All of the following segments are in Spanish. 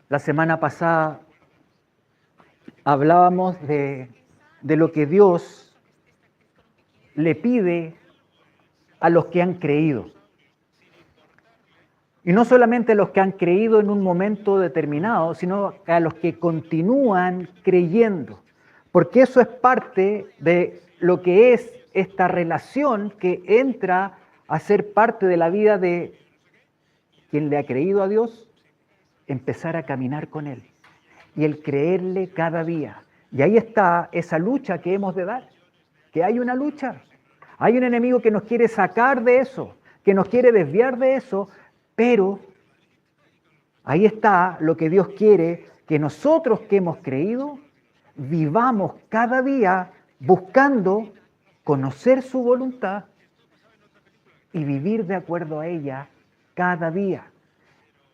La semana pasada hablábamos de lo que Dios le pide a los que han creído. Y no solamente a los que han creído en un momento determinado, sino a los que continúan creyendo. Porque eso es parte de lo que es esta relación que entra a ser parte de la vida de quien le ha creído a Dios, empezar a caminar con Él. Y el creerle cada día. Y ahí está esa lucha que hemos de dar. Que hay una lucha. Hay un enemigo que nos quiere sacar de eso, que nos quiere desviar de eso, pero ahí está lo que Dios quiere, que nosotros que hemos creído, vivamos cada día buscando conocer su voluntad y vivir de acuerdo a ella cada día.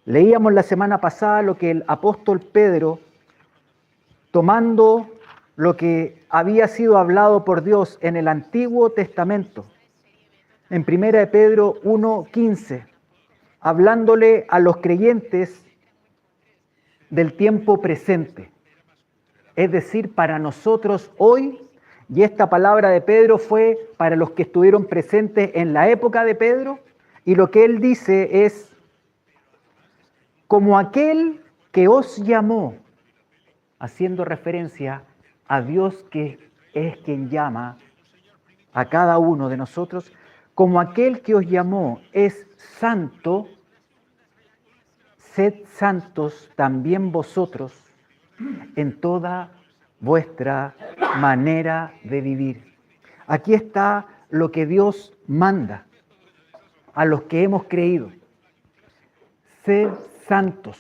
Leíamos la semana pasada lo que el apóstol Pedro, tomando lo que había sido hablado por Dios en el Antiguo Testamento, en 1 de Pedro 1:15, hablándole a los creyentes del tiempo presente, es decir, para nosotros hoy, y esta palabra de Pedro fue para los que estuvieron presentes en la época de Pedro, y lo que él dice es, como aquel que os llamó, haciendo referencia a Dios que es quien llama a cada uno de nosotros, como aquel que os llamó es santo, sed santos también vosotros en toda vuestra manera de vivir. Aquí está lo que Dios manda a los que hemos creído. Sed santos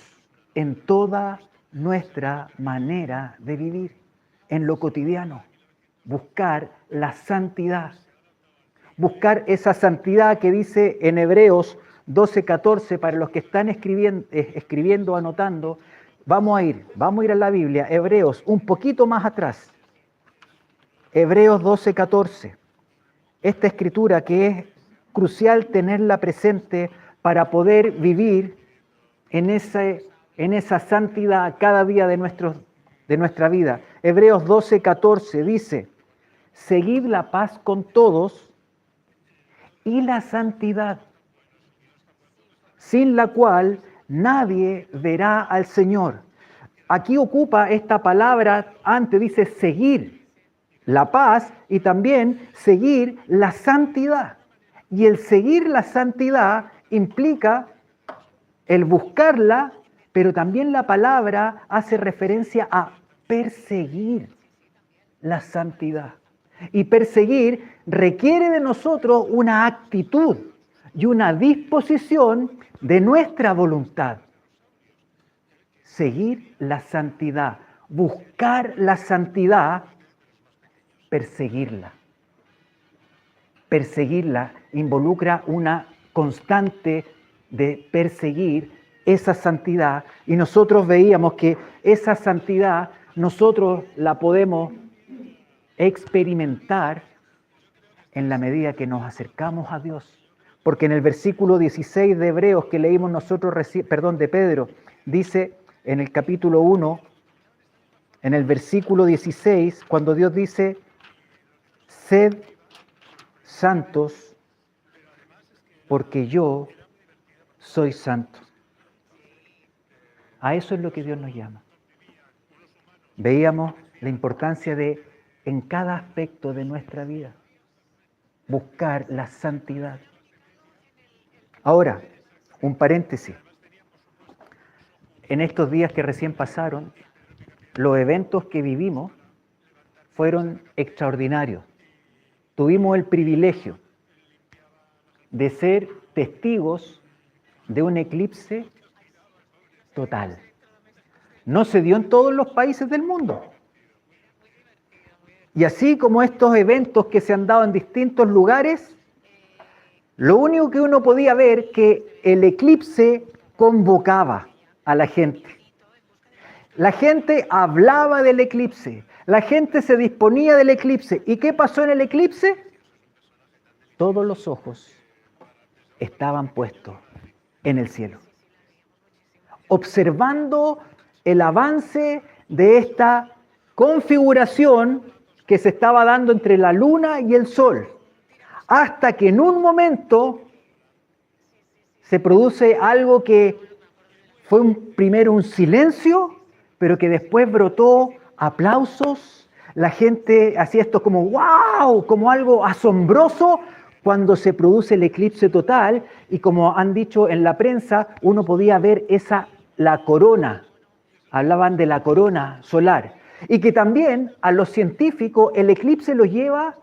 en toda nuestra manera de vivir, en lo cotidiano. Buscar la santidad. Buscar esa santidad que dice en Hebreos 12:14, para los que están escribiendo, anotando, vamos a ir a la Biblia, Hebreos, un poquito más atrás. Hebreos 12:14. Esta escritura que es crucial tenerla presente para poder vivir en esa santidad cada día de nuestra vida. Hebreos 12:14 dice, seguid la paz con todos y la santidad, sin la cual nadie verá al Señor. Aquí ocupa esta palabra, antes dice seguir la paz y también seguir la santidad. Y el seguir la santidad implica el buscarla, pero también la palabra hace referencia a perseguir la santidad. Y perseguir requiere de nosotros una actitud y una disposición de nuestra voluntad. Seguir la santidad, buscar la santidad, perseguirla. Perseguirla involucra una constante de perseguir esa santidad, y nosotros veíamos que esa santidad nosotros la podemos experimentar en la medida que nos acercamos a Dios. Porque en el versículo 16 de Hebreos que leímos nosotros, de Pedro, dice en el capítulo 1, en el versículo 16, cuando Dios dice, sed santos, porque yo soy santo. A eso es lo que Dios nos llama. Veíamos la importancia de, en cada aspecto de nuestra vida, buscar la santidad. Ahora, un paréntesis. En estos días que recién pasaron, los eventos que vivimos fueron extraordinarios. Tuvimos el privilegio de ser testigos de un eclipse total. No se dio en todos los países del mundo. Y así como estos eventos que se han dado en distintos lugares, lo único que uno podía ver que el eclipse convocaba a la gente. La gente hablaba del eclipse, la gente se disponía del eclipse. ¿Y qué pasó en el eclipse? Todos los ojos estaban puestos en el cielo, observando el avance de esta configuración que se estaba dando entre la luna y el sol, hasta que en un momento se produce algo que fue primero un silencio, pero que después brotó aplausos. La gente hacía esto como ¡wow!, como algo asombroso cuando se produce el eclipse total, y como han dicho en la prensa, uno podía ver la corona, hablaban de la corona solar, y que también a los científicos el eclipse los lleva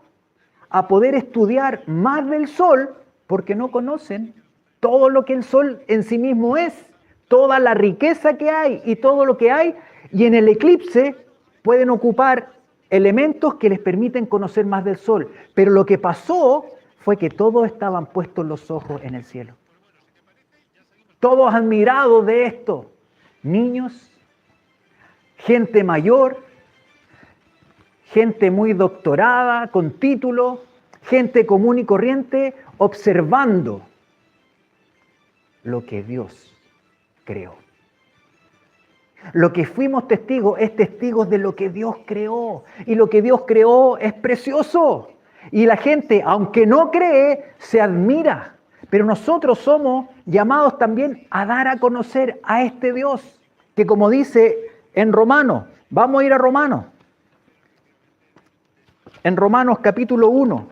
a poder estudiar más del sol, porque no conocen todo lo que el sol en sí mismo es, toda la riqueza que hay y todo lo que hay, y en el eclipse pueden ocupar elementos que les permiten conocer más del sol. Pero lo que pasó fue que todos estaban puestos los ojos en el cielo. Todos admirados de esto. Niños, gente mayor, gente muy doctorada, con título, gente común y corriente, observando lo que Dios creó. Lo que fuimos testigos es testigos de lo que Dios creó. Y lo que Dios creó es precioso. Y la gente, aunque no cree, se admira. Pero nosotros somos llamados también a dar a conocer a este Dios, que como dice en Romanos, vamos a ir a Romanos. En Romanos capítulo 1,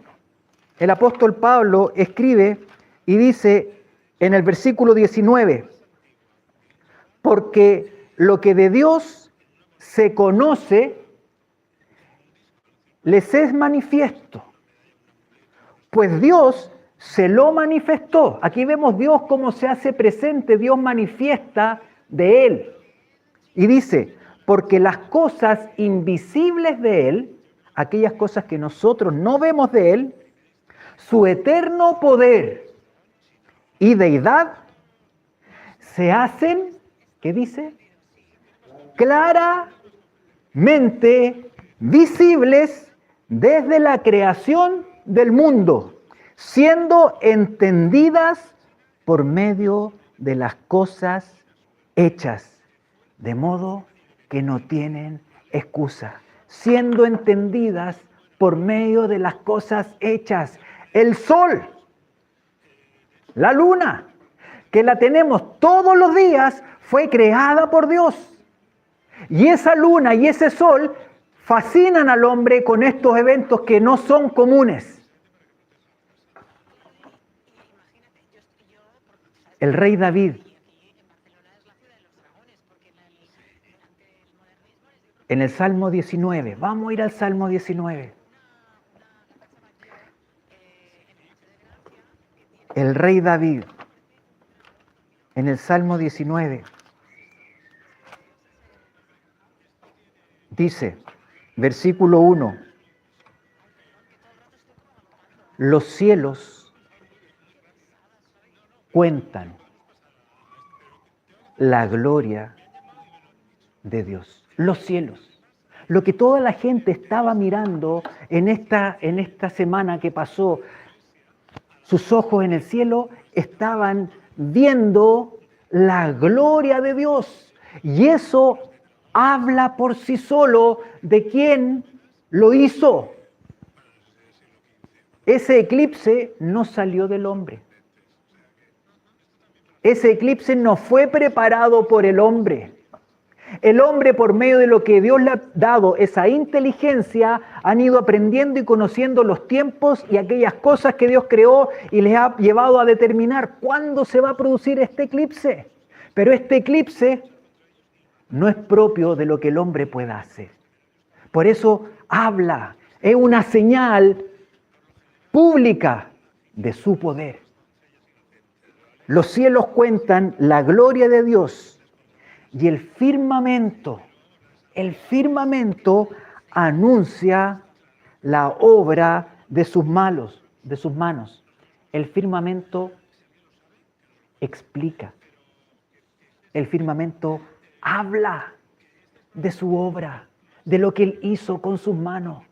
el apóstol Pablo escribe y dice en el versículo 19, porque lo que de Dios se conoce les es manifiesto, pues Dios se lo manifestó. Aquí vemos Dios cómo se hace presente, Dios manifiesta de Él. Y dice, porque las cosas invisibles de Él, aquellas cosas que nosotros no vemos de Él, su eterno poder y deidad se hacen, ¿qué dice? Claramente visibles desde la creación del mundo, siendo entendidas por medio de las cosas hechas, de modo que no tienen excusa, siendo entendidas por medio de las cosas hechas. El sol, la luna, que la tenemos todos los días, fue creada por Dios. Y esa luna y ese sol fascinan al hombre con estos eventos que no son comunes. El rey David, en el Salmo 19, vamos a ir al Salmo 19. El rey David, en el Salmo 19, dice, versículo 1, los cielos cuentan la gloria de Dios. Los cielos. Lo que toda la gente estaba mirando en esta semana que pasó, sus ojos en el cielo estaban viendo la gloria de Dios. Y eso habla por sí solo de quién lo hizo. Ese eclipse no salió del hombre. Ese eclipse no fue preparado por el hombre. El hombre, por medio de lo que Dios le ha dado, esa inteligencia, han ido aprendiendo y conociendo los tiempos y aquellas cosas que Dios creó y les ha llevado a determinar cuándo se va a producir este eclipse. Pero este eclipse no es propio de lo que el hombre pueda hacer. Por eso habla, es una señal pública de su poder. Los cielos cuentan la gloria de Dios y el firmamento anuncia la obra de sus manos. El firmamento explica. El firmamento habla de su obra, de lo que Él hizo con sus manos.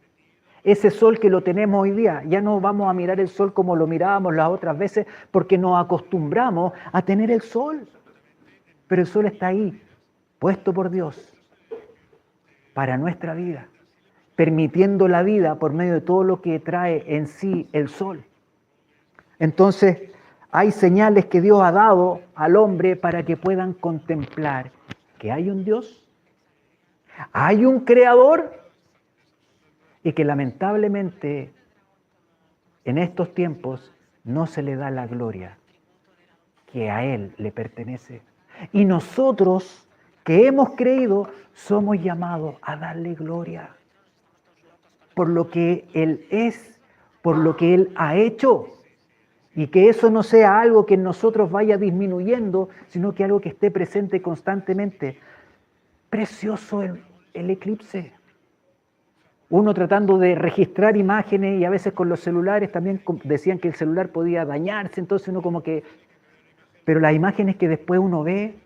Ese sol que lo tenemos hoy día, ya no vamos a mirar el sol como lo mirábamos las otras veces porque nos acostumbramos a tener el sol. Pero el sol está ahí. puesto por Dios para nuestra vida, permitiendo la vida por medio de todo lo que trae en sí el sol. Entonces, hay señales que Dios ha dado al hombre para que puedan contemplar que hay un Dios, hay un creador, y que lamentablemente en estos tiempos no se le da la gloria que a Él le pertenece. Y nosotros que hemos creído somos llamados a darle gloria por lo que Él es, por lo que Él ha hecho. Y que eso no sea algo que en nosotros vaya disminuyendo, sino que algo que esté presente constantemente. Precioso el eclipse. Uno tratando de registrar imágenes, y a veces con los celulares también decían que el celular podía dañarse, entonces uno como que... Pero las imágenes que después uno ve,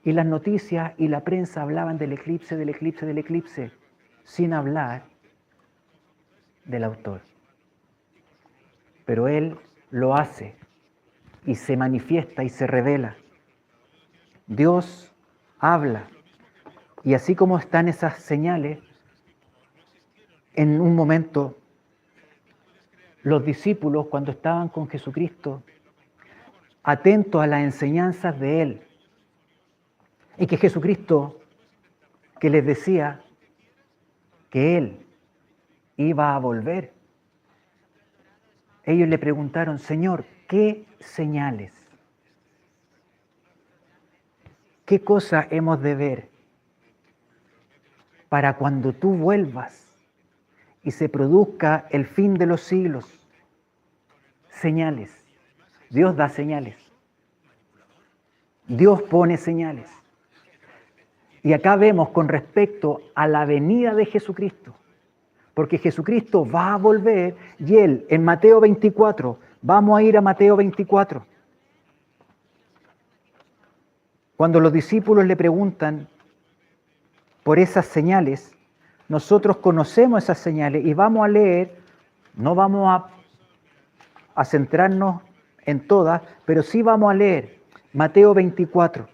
y las noticias y la prensa hablaban del eclipse, del eclipse, del eclipse, sin hablar del autor. Pero Él lo hace y se manifiesta y se revela. Dios habla, y así como están esas señales, en un momento los discípulos, cuando estaban con Jesucristo, atentos a las enseñanzas de Él, y que Jesucristo, que les decía que Él iba a volver, ellos le preguntaron: Señor, ¿qué señales? ¿Qué cosa hemos de ver para cuando tú vuelvas y se produzca el fin de los siglos? Señales. Dios da señales. Dios pone señales. Y acá vemos con respecto a la venida de Jesucristo, porque Jesucristo va a volver, y Él en Mateo 24, vamos a ir a Mateo 24. Cuando los discípulos le preguntan por esas señales, nosotros conocemos esas señales y vamos a leer, no vamos a centrarnos en todas, pero sí vamos a leer Mateo 24.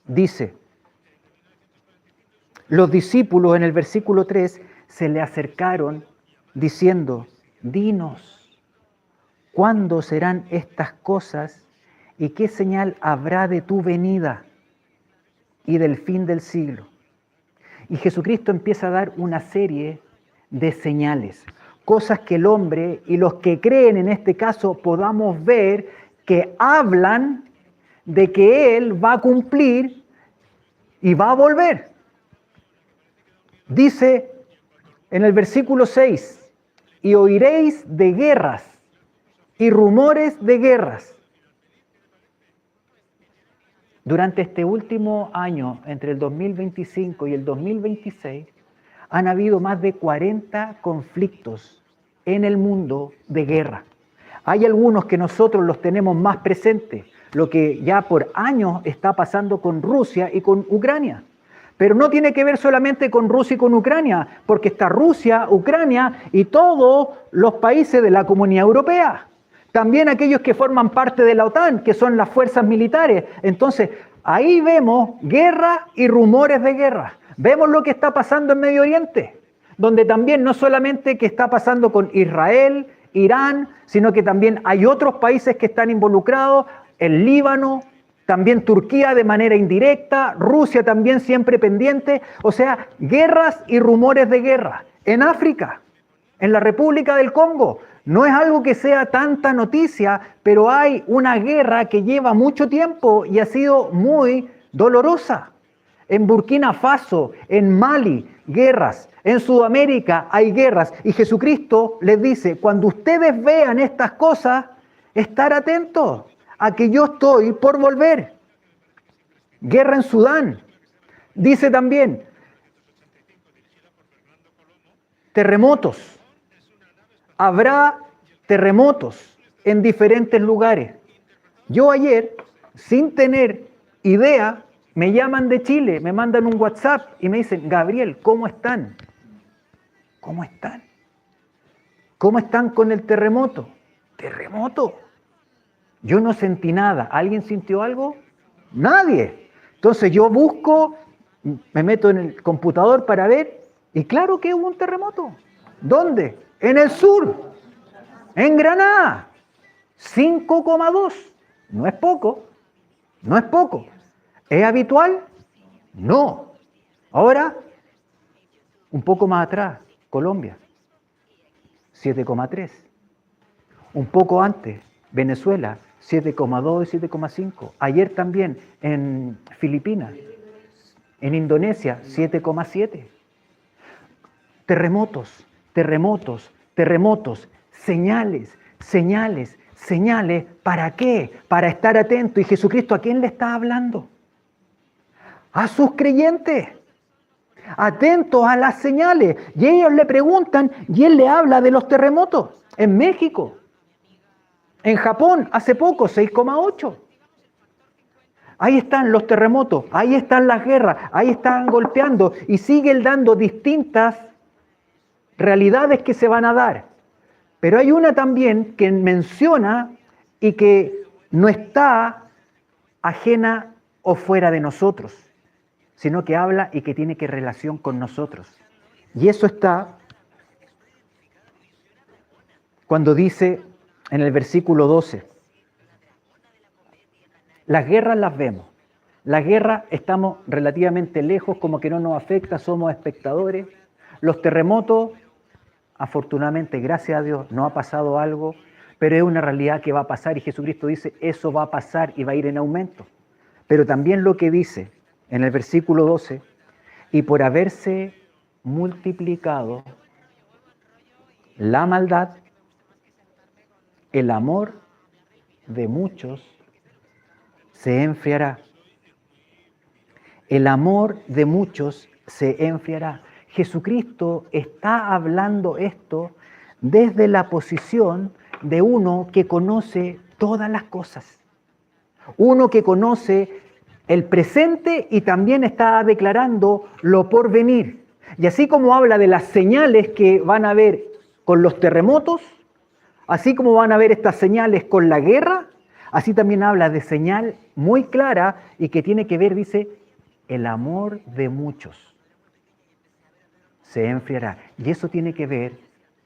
Dice: los discípulos en el versículo 3 se le acercaron diciendo: dinos, ¿cuándo serán estas cosas y qué señal habrá de tu venida y del fin del siglo? Y Jesucristo empieza a dar una serie de señales, cosas que el hombre y los que creen en este caso podamos ver que hablan de que Él va a cumplir y va a volver. Dice en el versículo 6: y oiréis de guerras y rumores de guerras. Durante este último año, entre el 2025 y el 2026, han habido más de 40 conflictos en el mundo de guerra. Hay algunos que nosotros los tenemos más presentes, lo que ya por años está pasando con Rusia y con Ucrania. Pero no tiene que ver solamente con Rusia y con Ucrania, porque está Rusia, Ucrania y todos los países de la Comunidad Europea. También aquellos que forman parte de la OTAN, que son las fuerzas militares. Entonces, ahí vemos guerra y rumores de guerra. Vemos lo que está pasando en Medio Oriente, donde también no solamente que está pasando con Israel, Irán, sino que también hay otros países que están involucrados, el Líbano, también Turquía de manera indirecta, Rusia también siempre pendiente. O sea, guerras y rumores de guerra. En África, en la República del Congo, no es algo que sea tanta noticia, pero hay una guerra que lleva mucho tiempo y ha sido muy dolorosa. En Burkina Faso, en Mali, guerras. En Sudamérica hay guerras. Y Jesucristo les dice: cuando ustedes vean estas cosas, estar atentos a que yo estoy por volver. Guerra en Sudán. Dice también terremotos. Habrá terremotos en diferentes lugares. Yo ayer, sin tener idea, me llaman de Chile, me mandan un WhatsApp y me dicen: Gabriel, ¿cómo están? ¿Cómo están? ¿Cómo están con el terremoto? ¿Terremoto? Yo no sentí nada. ¿Alguien sintió algo? Nadie. Entonces yo busco, me meto en el computador para ver, y claro que hubo un terremoto. ¿Dónde? En el sur, en Granada, 5,2. No es poco, no es poco. ¿Es habitual? No. Ahora, un poco más atrás, Colombia, 7,3. Un poco antes, Venezuela, 7,2 y 7,5. Ayer también en Filipinas, en Indonesia, 7,7. Terremotos, terremotos, terremotos, señales, señales, señales. ¿Para qué? Para estar atento. ¿Y Jesucristo a quién le está hablando? A sus creyentes. Atentos a las señales. Y ellos le preguntan y él le habla de los terremotos. En México, en Japón, hace poco, 6,8. Ahí están los terremotos, ahí están las guerras, ahí están golpeando y siguen dando distintas realidades que se van a dar. Pero hay una también que menciona y que no está ajena o fuera de nosotros, sino que habla y que tiene que relación con nosotros. Y eso está cuando dice en el versículo 12, las guerras las vemos. Las guerras estamos relativamente lejos, como que no nos afecta, somos espectadores. Los terremotos, afortunadamente, gracias a Dios, no ha pasado algo, pero es una realidad que va a pasar y Jesucristo dice, eso va a pasar y va a ir en aumento. Pero también lo que dice en el versículo 12, y por haberse multiplicado la maldad, el amor de muchos se enfriará. El amor de muchos se enfriará. Jesucristo está hablando esto desde la posición de uno que conoce todas las cosas. Uno que conoce el presente y también está declarando lo por venir. Y así como habla de las señales que van a haber con los terremotos, así como van a haber estas señales con la guerra, así también habla de señal muy clara y que tiene que ver, dice, el amor de muchos se enfriará. Y eso tiene que ver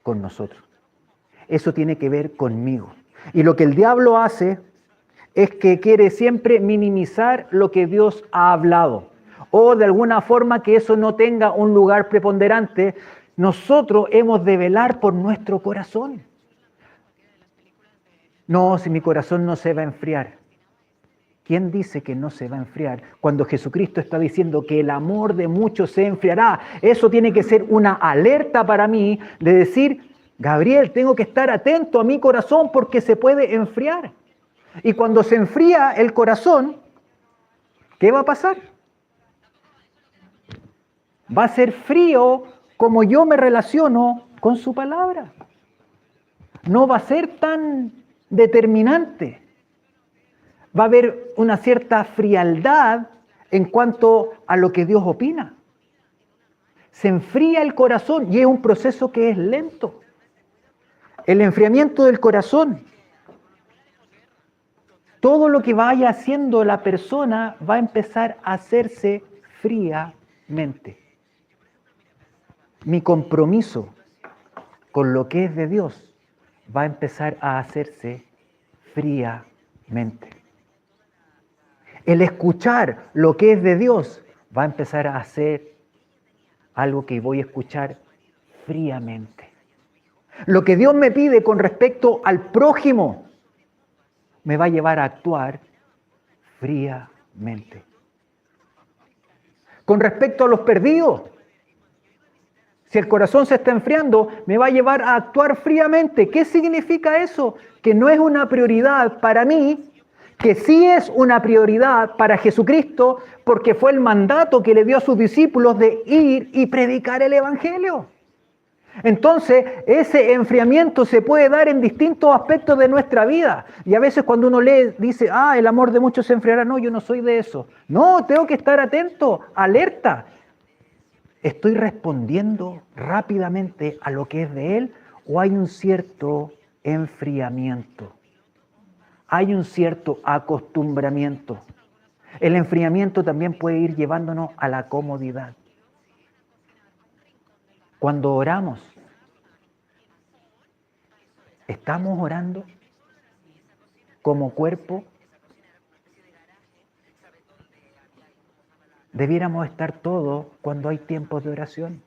con nosotros. Eso tiene que ver conmigo. Y lo que el diablo hace es que quiere siempre minimizar lo que Dios ha hablado. O de alguna forma que eso no tenga un lugar preponderante. Nosotros hemos de velar por nuestro corazón. No, si mi corazón no se va a enfriar. ¿Quién dice que no se va a enfriar? Cuando Jesucristo está diciendo que el amor de muchos se enfriará, eso tiene que ser una alerta para mí de decir, Gabriel, tengo que estar atento a mi corazón porque se puede enfriar. Y cuando se enfría el corazón, ¿qué va a pasar? Va a ser frío como yo me relaciono con su palabra. No va a ser tan determinante. Va a haber una cierta frialdad en cuanto a lo que Dios opina. Se enfría el corazón y es un proceso que es lento. El enfriamiento del corazón. Todo lo que vaya haciendo la persona va a empezar a hacerse fríamente. Mi compromiso con lo que es de Dios va a empezar a hacerse fríamente. El escuchar lo que es de Dios va a empezar a hacer algo que voy a escuchar fríamente. Lo que Dios me pide con respecto al prójimo me va a llevar a actuar fríamente. Con respecto a los perdidos, si el corazón se está enfriando, me va a llevar a actuar fríamente. ¿Qué significa eso? Que no es una prioridad para mí, que sí es una prioridad para Jesucristo, porque fue el mandato que le dio a sus discípulos de ir y predicar el Evangelio. Entonces, ese enfriamiento se puede dar en distintos aspectos de nuestra vida. Y a veces cuando uno lee, dice, el amor de muchos se enfriará. No, yo no soy de eso. No, tengo que estar atento, alerta. ¿Estoy respondiendo rápidamente a lo que es de Él o hay un cierto enfriamiento? Hay un cierto acostumbramiento. El enfriamiento también puede ir llevándonos a la comodidad. Cuando oramos, ¿estamos orando como cuerpo? Debiéramos estar todos cuando hay tiempos de oración.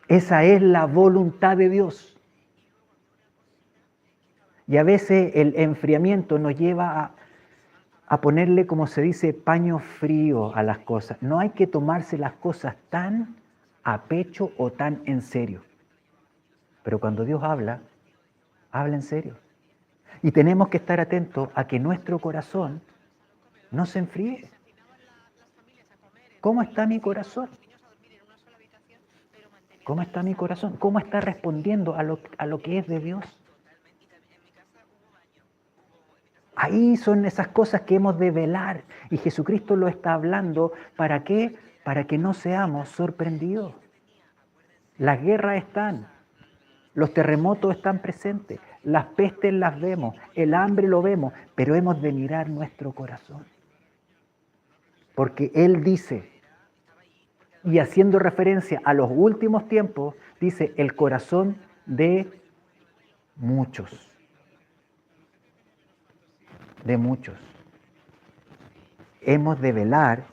Esa es la voluntad de Dios. Y a veces el enfriamiento nos lleva a ponerle, como se dice, paño frío a las cosas. No hay que tomarse las cosas tan a pecho o tan en serio. Pero cuando Dios habla, habla en serio. Y tenemos que estar atentos a que nuestro corazón no se enfríe. ¿Cómo está mi corazón? ¿Cómo está mi corazón? ¿Cómo está respondiendo a lo que es de Dios? Ahí son esas cosas que hemos de velar. Y Jesucristo lo está hablando. ¿Para qué? Para que no seamos sorprendidos. Las guerras están. Los terremotos están presentes. Las pestes las vemos. El hambre lo vemos. Pero hemos de mirar nuestro corazón. Porque Él dice, y haciendo referencia a los últimos tiempos, dice el corazón de muchos. De muchos. Hemos de velar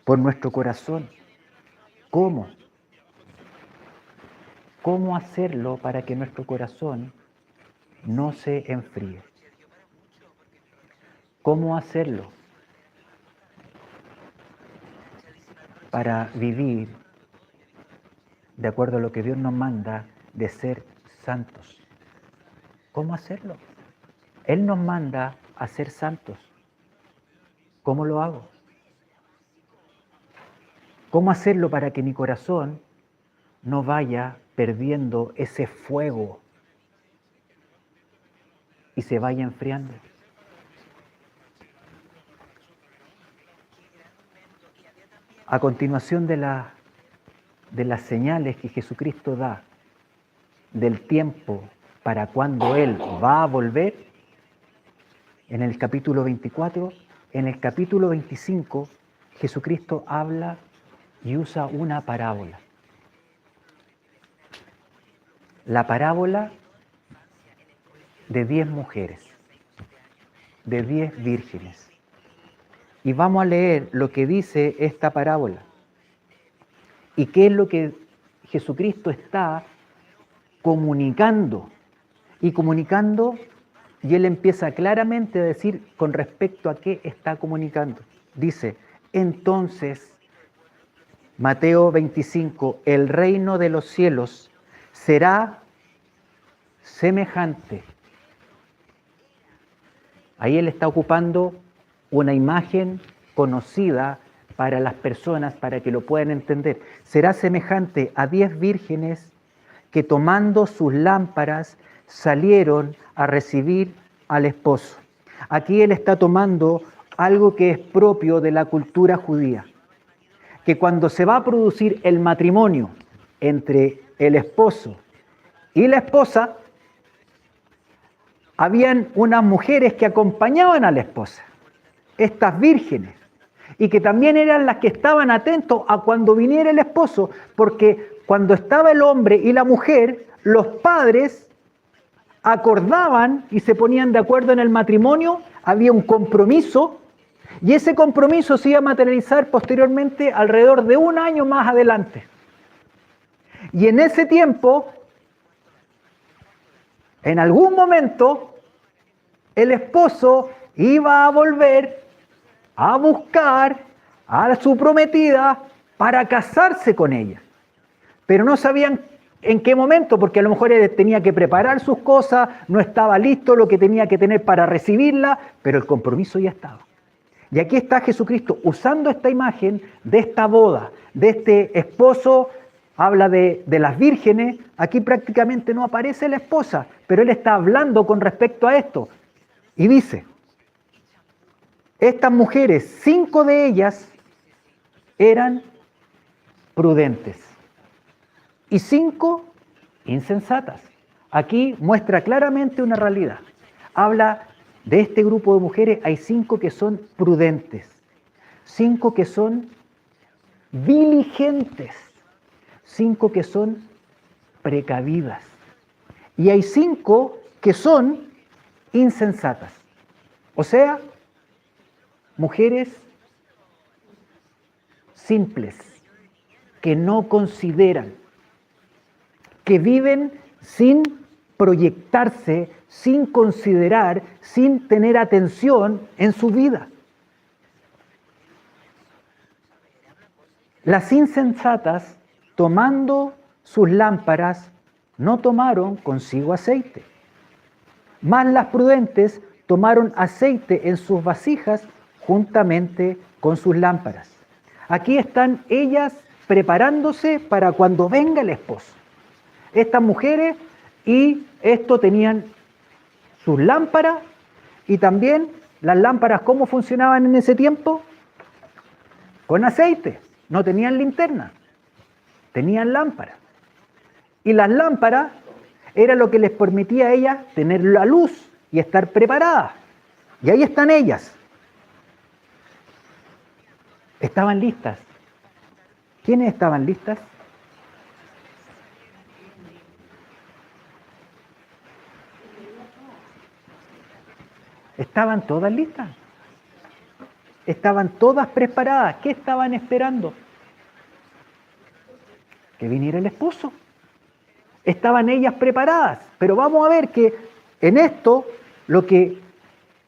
por nuestro corazón. ¿Cómo? ¿Cómo hacerlo para que nuestro corazón no se enfríe? ¿Cómo hacerlo para vivir de acuerdo a lo que Dios nos manda de ser santos? ¿Cómo hacerlo? Él nos manda a ser santos. ¿Cómo lo hago? ¿Cómo hacerlo para que mi corazón no vaya perdiendo ese fuego y se vaya enfriando? A continuación de las señales que Jesucristo da del tiempo para cuando Él va a volver, en el capítulo 24, en el capítulo 25, Jesucristo habla y usa una parábola. La parábola de 10 mujeres, de 10 vírgenes. Y vamos a leer lo que dice esta parábola. Y qué es lo que Jesucristo está comunicando. Y Él empieza claramente a decir con respecto a qué está comunicando. Dice, entonces, Mateo 25, el reino de los cielos será semejante. Ahí Él está ocupando una imagen conocida para las personas, para que lo puedan entender. Será semejante a 10 vírgenes que tomando sus lámparas salieron a recibir al esposo. Aquí Él está tomando algo que es propio de la cultura judía, que cuando se va a producir el matrimonio entre el esposo y la esposa, habían unas mujeres que acompañaban a la esposa, estas vírgenes, y que también eran las que estaban atentos a cuando viniera el esposo, porque cuando estaba el hombre y la mujer, los padres acordaban y se ponían de acuerdo en el matrimonio, había un compromiso, y ese compromiso se iba a materializar posteriormente alrededor de un año más adelante. Y en ese tiempo, en algún momento, el esposo iba a volver a buscar a su prometida para casarse con ella. Pero no sabían en qué momento, porque a lo mejor él tenía que preparar sus cosas, no estaba listo lo que tenía que tener para recibirla, pero el compromiso ya estaba. Y aquí está Jesucristo usando esta imagen de esta boda, de este esposo. Habla de las vírgenes, aquí prácticamente no aparece la esposa, pero Él está hablando con respecto a esto. Y dice, estas mujeres, 5 de ellas eran prudentes y 5 insensatas. Aquí muestra claramente una realidad. Habla De este grupo de mujeres hay 5 que son prudentes, 5 que son diligentes, 5 que son precavidas. Y hay 5 que son insensatas. O sea, mujeres simples, que no consideran, que viven sin proyectarse, sin considerar, sin tener atención en su vida. Las insensatas, tomando sus lámparas, no tomaron consigo aceite. Mas las prudentes tomaron aceite en sus vasijas juntamente con sus lámparas. Aquí están ellas preparándose para cuando venga el esposo. Estas mujeres y esto tenían sus lámparas y también las lámparas, ¿cómo funcionaban en ese tiempo? Con aceite. No tenían linterna, tenían lámparas. Y las lámparas era lo que les permitía a ellas tener la luz y estar preparadas. Y ahí están ellas. Estaban listas. ¿Quiénes estaban listas? Estaban todas listas. Estaban todas preparadas. ¿Qué estaban esperando? Que viniera el esposo. Estaban ellas preparadas. Pero vamos a ver que en esto, lo que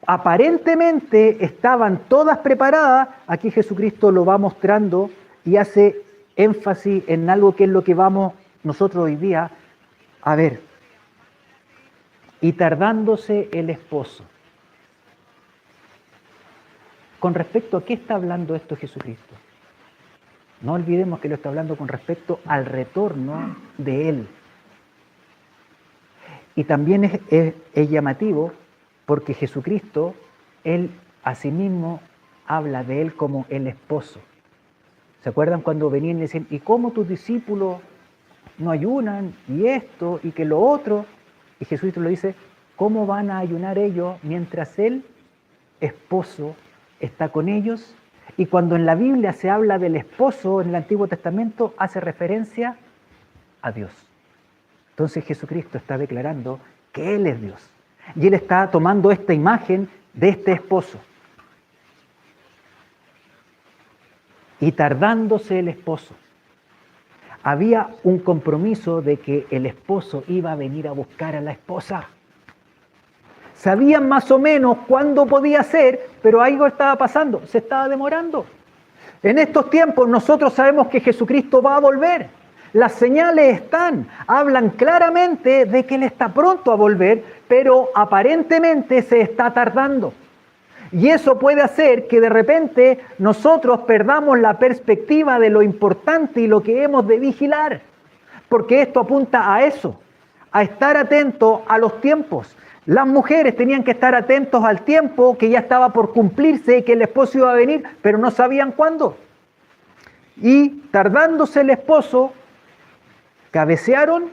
aparentemente estaban todas preparadas, aquí Jesucristo lo va mostrando y hace énfasis en algo que es lo que vamos nosotros hoy día a ver. Y tardándose el esposo. ¿Con respecto a qué está hablando esto Jesucristo? No olvidemos que lo está hablando con respecto al retorno de Él. Y también es llamativo porque Jesucristo, Él asimismo habla de Él como el esposo. ¿Se acuerdan cuando venían y decían, ¿y cómo tus discípulos no ayunan? Y esto, y que lo otro. Y Jesucristo lo dice, ¿cómo van a ayunar ellos mientras el esposo está con ellos? Y cuando en la Biblia se habla del esposo en el Antiguo Testamento, hace referencia a Dios. Entonces Jesucristo está declarando que Él es Dios. Y Él está tomando esta imagen de este esposo. Y tardándose el esposo, había un compromiso de que el esposo iba a venir a buscar a la esposa. Sabían más o menos cuándo podía ser, pero algo estaba pasando, se estaba demorando. En estos tiempos nosotros sabemos que Jesucristo va a volver. Las señales están, hablan claramente de que Él está pronto a volver, pero aparentemente se está tardando. Y eso puede hacer que de repente nosotros perdamos la perspectiva de lo importante y lo que hemos de vigilar. Porque esto apunta a eso, a estar atentos a los tiempos. Las mujeres tenían que estar atentos al tiempo que ya estaba por cumplirse, que el esposo iba a venir, pero no sabían cuándo. Y tardándose el esposo, cabecearon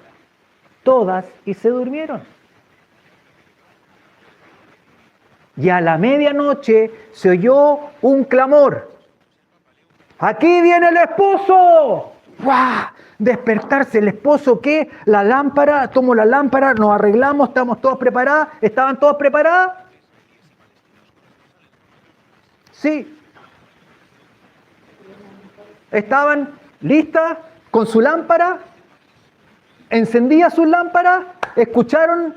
todas y se durmieron. Y a la medianoche se oyó un clamor. ¡Aquí viene el esposo! ¡Guau! Despertarse el esposo, ¿qué? La lámpara, tomo la lámpara, nos arreglamos, estamos todas preparadas. ¿Estaban todas preparadas? Sí. ¿Estaban listas con su lámpara? ¿Encendía sus lámparas? ¿Escucharon?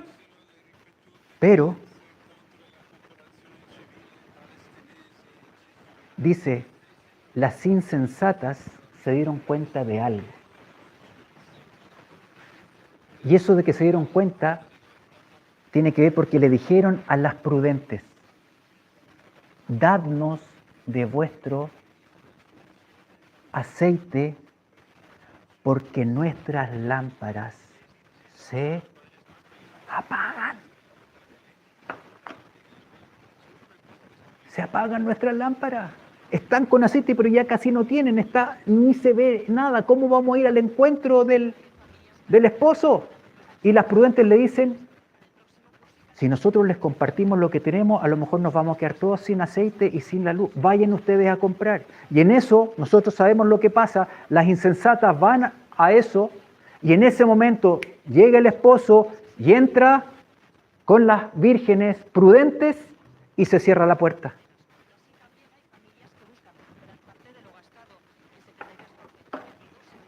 Pero dice, las insensatas se dieron cuenta de algo. Y eso de que se dieron cuenta tiene que ver porque le dijeron a las prudentes, dadnos de vuestro aceite porque nuestras lámparas se apagan. Se apagan nuestras lámparas. Están con aceite, pero ya casi no tienen, ni se ve nada. ¿Cómo vamos a ir al encuentro del esposo? Y las prudentes le dicen, Si nosotros les compartimos lo que tenemos, a lo mejor nos vamos a quedar todos sin aceite y sin la luz. Vayan ustedes a comprar. Y en eso nosotros sabemos lo que pasa. Las insensatas van a eso y en ese momento llega el esposo y entra con las vírgenes prudentes y se cierra la puerta.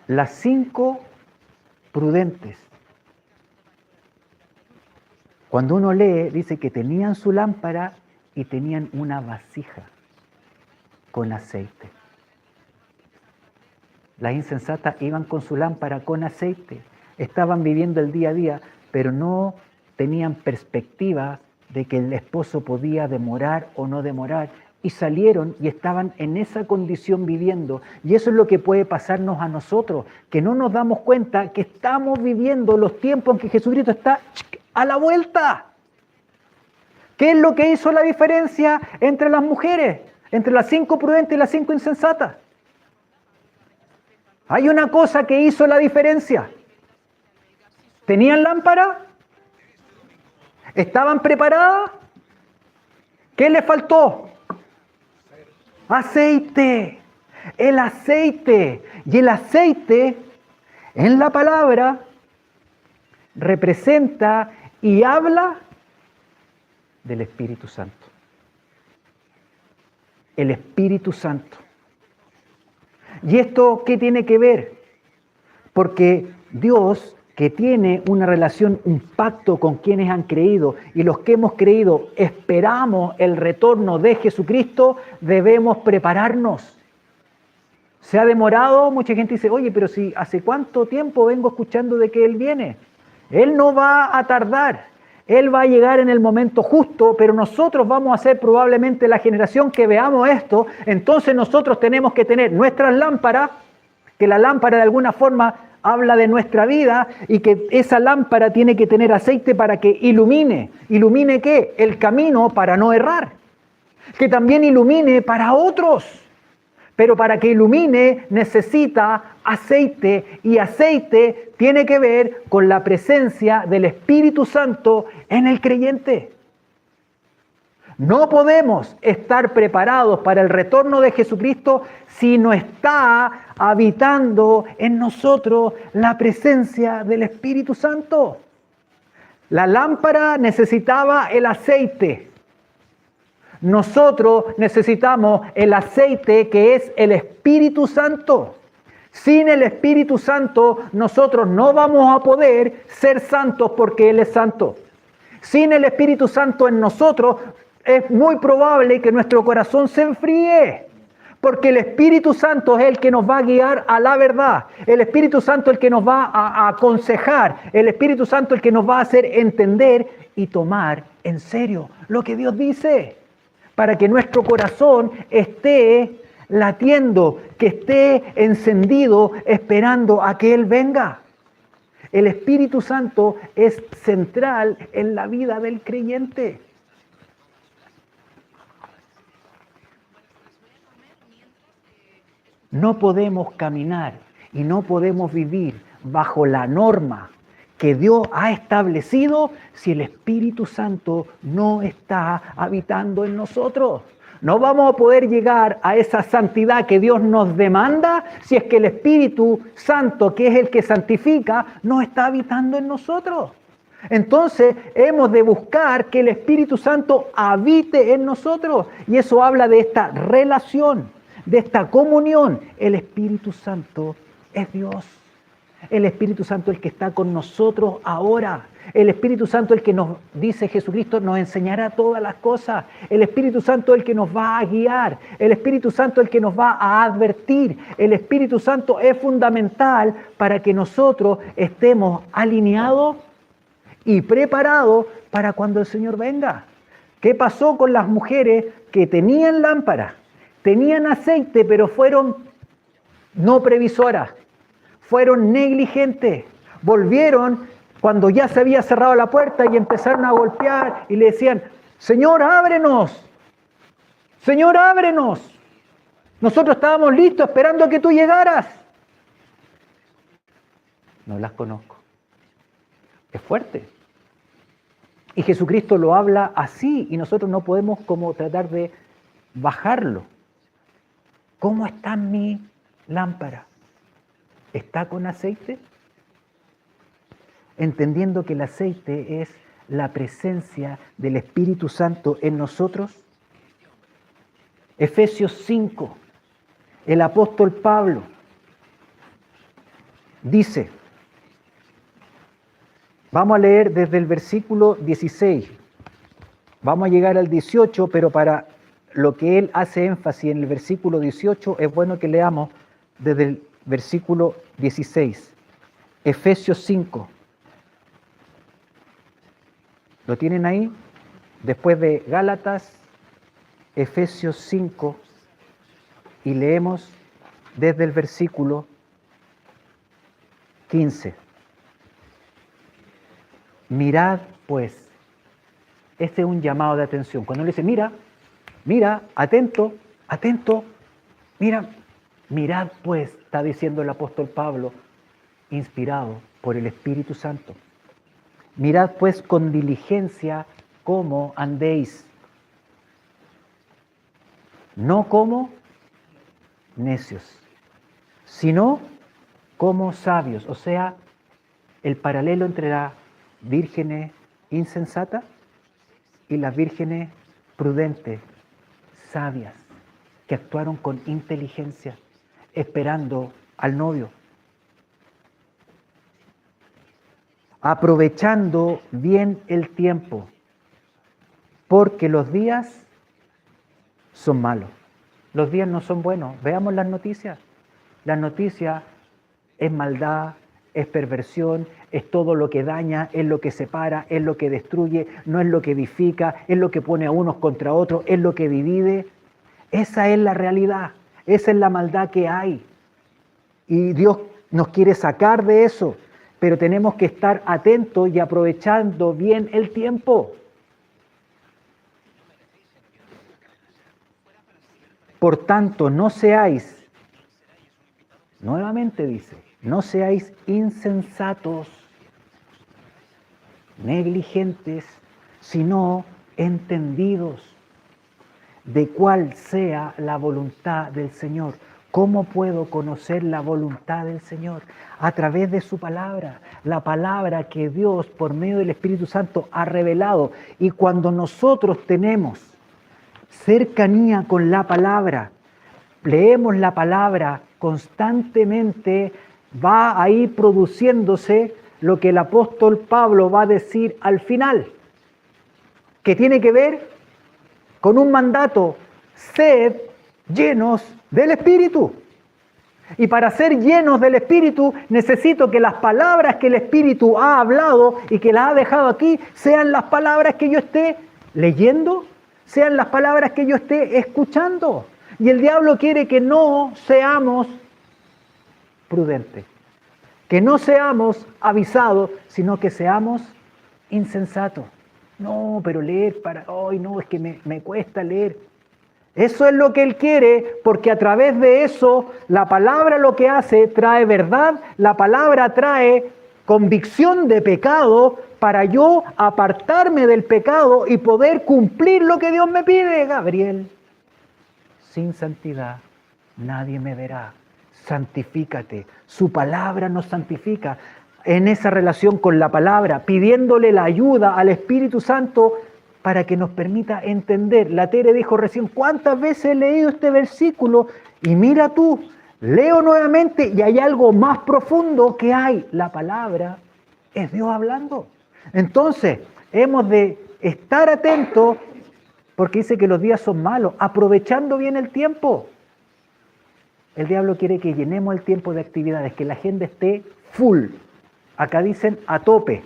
Las 5 prudentes. Cuando uno lee, dice que tenían su lámpara y tenían una vasija con aceite. Las insensatas iban con su lámpara con aceite, estaban viviendo el día a día, pero no tenían perspectiva de que el esposo podía demorar o no demorar, y salieron y estaban en esa condición viviendo. Y eso es lo que puede pasarnos a nosotros, que no nos damos cuenta que estamos viviendo los tiempos en que Jesucristo está a la vuelta. ¿Qué es lo que hizo la diferencia entre las mujeres, entre las 5 prudentes y las 5 insensatas? Hay una cosa que hizo la diferencia. ¿Tenían lámpara? ¿Estaban preparadas? ¿Qué les faltó? Aceite. El aceite. Y el aceite en la palabra representa y habla del Espíritu Santo. El Espíritu Santo. ¿Y esto qué tiene que ver? Porque Dios, que tiene una relación, un pacto con quienes han creído, y los que hemos creído esperamos el retorno de Jesucristo, debemos prepararnos. ¿Se ha demorado? Mucha gente dice, oye, pero si hace cuánto tiempo vengo escuchando de que Él viene. Él no va a tardar, Él va a llegar en el momento justo, pero nosotros vamos a ser probablemente la generación que veamos esto. Entonces nosotros tenemos que tener nuestras lámparas, que la lámpara de alguna forma habla de nuestra vida, y que esa lámpara tiene que tener aceite para que ilumine. ¿Ilumine qué? El camino para no errar. Que también ilumine para otros. Pero para que ilumine necesita aceite, y aceite tiene que ver con la presencia del Espíritu Santo en el creyente. No podemos estar preparados para el retorno de Jesucristo si no está habitando en nosotros la presencia del Espíritu Santo. La lámpara necesitaba el aceite. Nosotros necesitamos el aceite, que es el Espíritu Santo. Sin el Espíritu Santo nosotros no vamos a poder ser santos, porque Él es santo. Sin el Espíritu Santo en nosotros es muy probable que nuestro corazón se enfríe, porque el Espíritu Santo es el que nos va a guiar a la verdad. El Espíritu Santo es el que nos va a aconsejar. El Espíritu Santo es el que nos va a hacer entender y tomar en serio lo que Dios dice, para que nuestro corazón esté latiendo, que esté encendido, esperando a que Él venga. El Espíritu Santo es central en la vida del creyente. No podemos caminar y no podemos vivir bajo la norma que Dios ha establecido si el Espíritu Santo no está habitando en nosotros. No vamos a poder llegar a esa santidad que Dios nos demanda si es que el Espíritu Santo, que es el que santifica, no está habitando en nosotros. Entonces hemos de buscar que el Espíritu Santo habite en nosotros, y eso habla de esta relación, de esta comunión. El Espíritu Santo es Dios. El Espíritu Santo es el que está con nosotros ahora. El Espíritu Santo es el que nos, dice Jesucristo, nos enseñará todas las cosas. El Espíritu Santo es el que nos va a guiar. El Espíritu Santo es el que nos va a advertir. El Espíritu Santo es fundamental para que nosotros estemos alineados y preparados para cuando el Señor venga. ¿Qué pasó con las mujeres que tenían lámparas, tenían aceite, pero fueron no previsoras? Fueron negligentes, volvieron cuando ya se había cerrado la puerta y empezaron a golpear y le decían, Señor, ábrenos, Señor, ábrenos. Nosotros estábamos listos esperando a que tú llegaras. No las conozco. Es fuerte. Y Jesucristo lo habla así y nosotros no podemos como tratar de bajarlo. ¿Cómo está mi lámpara? ¿Está con aceite? Entendiendo que el aceite es la presencia del Espíritu Santo en nosotros. Efesios 5, el apóstol Pablo dice, vamos a leer desde el versículo 16, vamos a llegar al 18, pero para lo que él hace énfasis en el versículo 18, es bueno que leamos desde el versículo 16, Efesios 5. ¿Lo tienen ahí? Después de Gálatas, Efesios 5, y leemos desde el versículo 15. Mirad pues, este es un llamado de atención. Cuando le dice, mira, atento, mirad pues, está diciendo el apóstol Pablo, inspirado por el Espíritu Santo. Mirad pues con diligencia cómo andéis, no como necios, sino como sabios. O sea, el paralelo entre las vírgenes insensatas y las vírgenes prudentes, sabias, que actuaron con inteligencia, esperando al novio. Aprovechando bien el tiempo, porque los días son malos. Los días no son buenos. Veamos las noticias. Las noticias es maldad, es perversión, es todo lo que daña, es lo que separa, es lo que destruye, no es lo que edifica, es lo que pone a unos contra otros, es lo que divide. Esa es la realidad, esa es la maldad que hay. Y Dios nos quiere sacar de eso, pero tenemos que estar atentos y aprovechando bien el tiempo. Por tanto, no seáis, nuevamente dice, no seáis insensatos, negligentes, sino entendidos de cuál sea la voluntad del Señor. ¿Cómo puedo conocer la voluntad del Señor? A través de su palabra, la palabra que Dios por medio del Espíritu Santo ha revelado. Y cuando nosotros tenemos cercanía con la palabra, leemos la palabra constantemente, va a ir produciéndose lo que el apóstol Pablo va a decir al final, que tiene que ver con un mandato: sed llenos del Espíritu. Y para ser llenos del Espíritu necesito que las palabras que el Espíritu ha hablado y que las ha dejado aquí sean las palabras que yo esté leyendo, sean las palabras que yo esté escuchando. Y el diablo quiere que no seamos prudentes, que no seamos avisados, sino que seamos insensatos. No, pero leer para hoy, no, es que me cuesta leer. Eso es lo que Él quiere, porque a través de eso, la palabra lo que hace, trae verdad, la palabra trae convicción de pecado para yo apartarme del pecado y poder cumplir lo que Dios me pide. Gabriel, sin santidad nadie me verá. Santifícate. Su palabra nos santifica. En esa relación con la palabra, pidiéndole la ayuda al Espíritu Santo para que nos permita entender. La Tere dijo recién, ¿cuántas veces he leído este versículo? Y mira tú, leo nuevamente y hay algo más profundo que hay. La palabra es Dios hablando. Entonces, hemos de estar atentos porque dice que los días son malos, aprovechando bien el tiempo. El diablo quiere que llenemos el tiempo de actividades, que la agenda esté full. Acá dicen a tope.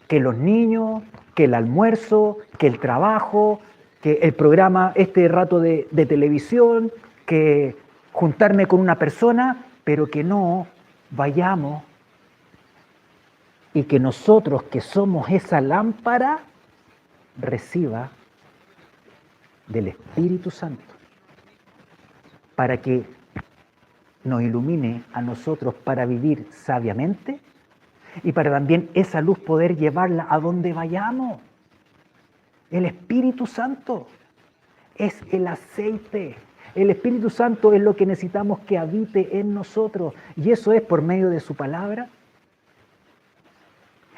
Que los niños, que el almuerzo, que el trabajo, que el programa, este rato de televisión, que juntarme con una persona, pero que no vayamos y que nosotros que somos esa lámpara reciba del Espíritu Santo para que nos ilumine a nosotros para vivir sabiamente y para también esa luz poder llevarla a donde vayamos. El Espíritu Santo es el aceite. El Espíritu Santo es lo que necesitamos que habite en nosotros. Y eso es por medio de su palabra.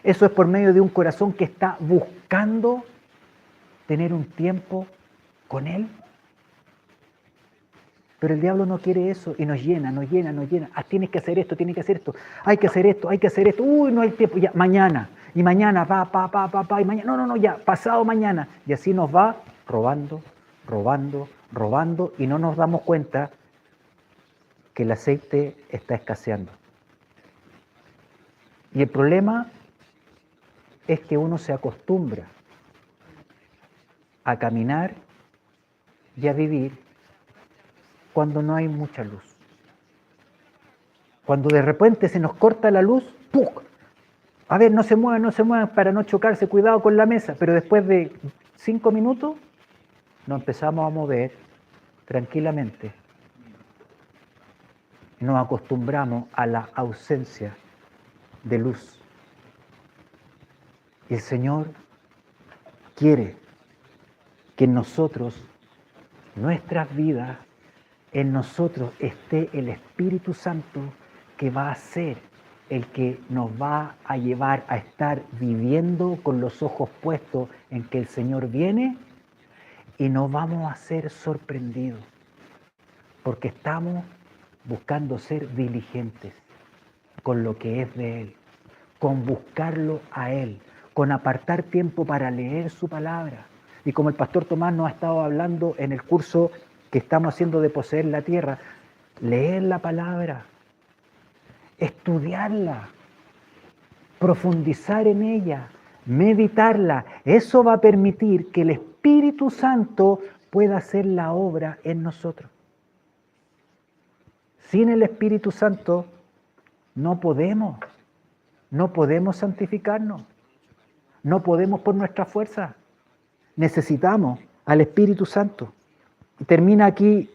Eso es por medio de un corazón que está buscando tener un tiempo con Él. Pero el diablo no quiere eso y nos llena, nos llena, nos llena. Ah, tienes que hacer esto, tienes que hacer esto. Hay que hacer esto, hay que hacer esto. Uy, no hay tiempo. Ya, mañana. Y mañana, y mañana. No, ya, pasado mañana. Y así nos va robando, robando, robando y no nos damos cuenta que el aceite está escaseando. Y el problema es que uno se acostumbra a caminar y a vivir cuando no hay mucha luz. Cuando de repente se nos corta la luz, ¡puc! A ver, no se muevan para no chocarse, cuidado con la mesa. Pero después de 5 minutos nos empezamos a mover tranquilamente. Nos acostumbramos a la ausencia de luz. Y el Señor quiere que en nosotros, nuestras vidas, en nosotros esté el Espíritu Santo que va a ser el que nos va a llevar a estar viviendo con los ojos puestos en que el Señor viene y no vamos a ser sorprendidos porque estamos buscando ser diligentes con lo que es de Él, con buscarlo a Él, con apartar tiempo para leer su palabra. Y como el pastor Tomás nos ha estado hablando en el curso que estamos haciendo de poseer la tierra, leer la palabra, estudiarla, profundizar en ella, meditarla. Eso va a permitir que el Espíritu Santo pueda hacer la obra en nosotros. Sin el Espíritu Santo no podemos santificarnos, no podemos por nuestra fuerza. Necesitamos al Espíritu Santo. Y termina aquí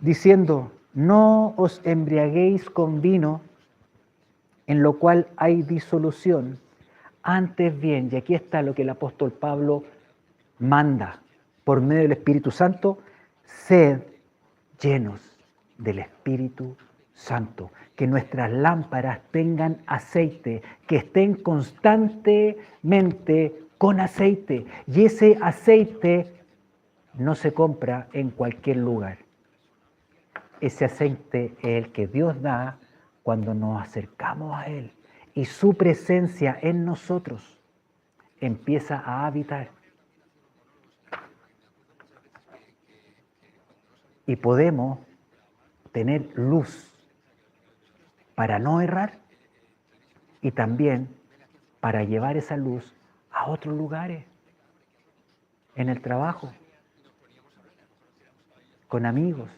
diciendo, no os embriaguéis con vino, en lo cual hay disolución, antes bien, y aquí está lo que el apóstol Pablo manda por medio del Espíritu Santo, sed llenos del Espíritu Santo, que nuestras lámparas tengan aceite, que estén constantemente con aceite, y ese aceite no se compra en cualquier lugar. Ese aceite es el que Dios da cuando nos acercamos a Él y su presencia en nosotros empieza a habitar. Y podemos tener luz para no errar y también para llevar esa luz a otros lugares, en el trabajo, con amigos.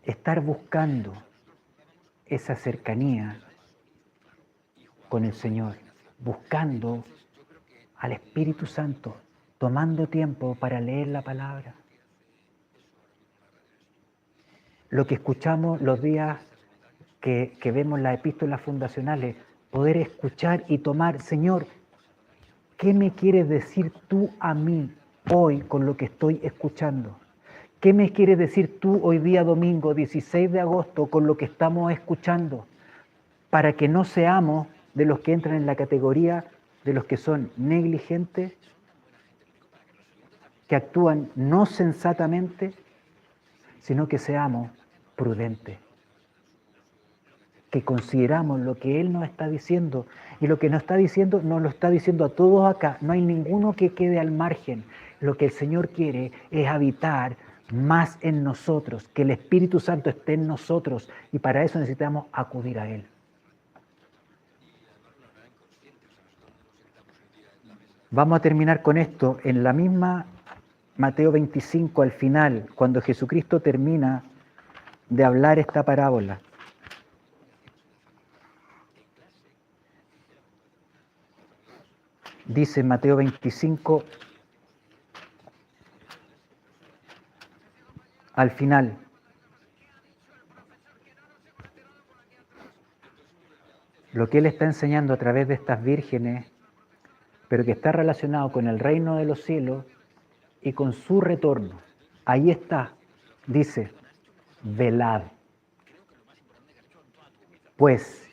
Estar buscando esa cercanía con el Señor, buscando al Espíritu Santo, tomando tiempo para leer la palabra. Lo que escuchamos los días que vemos las epístolas fundacionales, poder escuchar y tomar, Señor, ¿qué me quieres decir tú a mí hoy con lo que estoy escuchando? ¿Qué me quieres decir tú hoy día domingo 16 de agosto con lo que estamos escuchando? Para que no seamos de los que entran en la categoría de los que son negligentes, que actúan no sensatamente, sino que seamos prudentes, que consideramos lo que Él nos está diciendo, y lo que nos está diciendo nos lo está diciendo a todos acá, no hay ninguno que quede al margen. Lo que el Señor quiere es habitar más en nosotros, que el Espíritu Santo esté en nosotros, y para eso necesitamos acudir a Él. Vamos a terminar con esto en la misma Mateo 25 al final, cuando Jesucristo termina de hablar esta parábola. Dice Mateo 25, al final. Lo que Él está enseñando a través de estas vírgenes, pero que está relacionado con el reino de los cielos y con su retorno. Ahí está, dice, velad. Pues,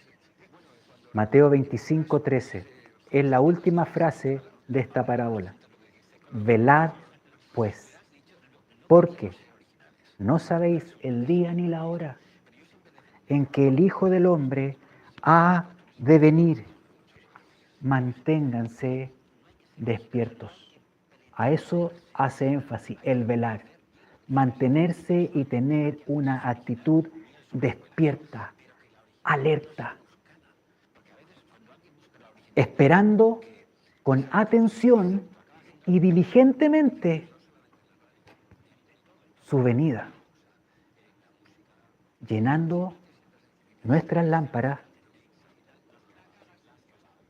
Mateo 25:13, es la última frase de esta parábola. Velad, pues, porque no sabéis el día ni la hora en que el Hijo del Hombre ha de venir. Manténganse despiertos. A eso hace énfasis el velar. Mantenerse y tener una actitud despierta, alerta, esperando con atención y diligentemente su venida, llenando nuestras lámparas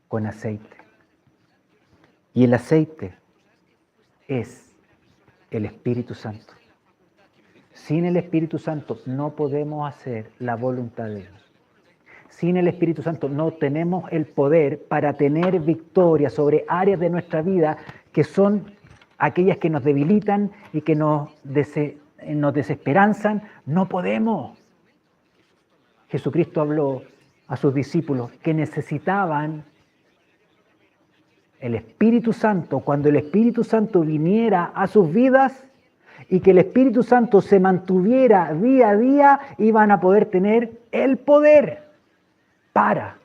con aceite. Y el aceite es el Espíritu Santo. Sin el Espíritu Santo no podemos hacer la voluntad de Dios. Sin el Espíritu Santo no tenemos el poder para tener victoria sobre áreas de nuestra vida que son aquellas que nos debilitan y que nos desesperanzan. No podemos. Jesucristo habló a sus discípulos que necesitaban el Espíritu Santo. Cuando el Espíritu Santo viniera a sus vidas y que el Espíritu Santo se mantuviera día a día, iban a poder tener el poder para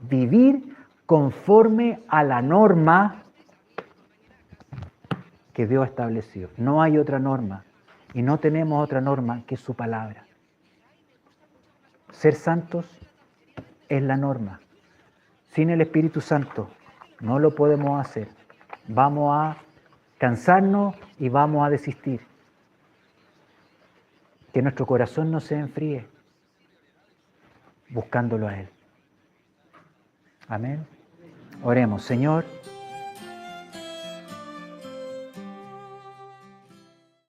vivir conforme a la norma que Dios estableció. No hay otra norma y no tenemos otra norma que su palabra. Ser santos es la norma. Sin el Espíritu Santo no lo podemos hacer. Vamos a cansarnos y vamos a desistir. Que nuestro corazón no se enfríe buscándolo a Él. Amén. Oremos, Señor.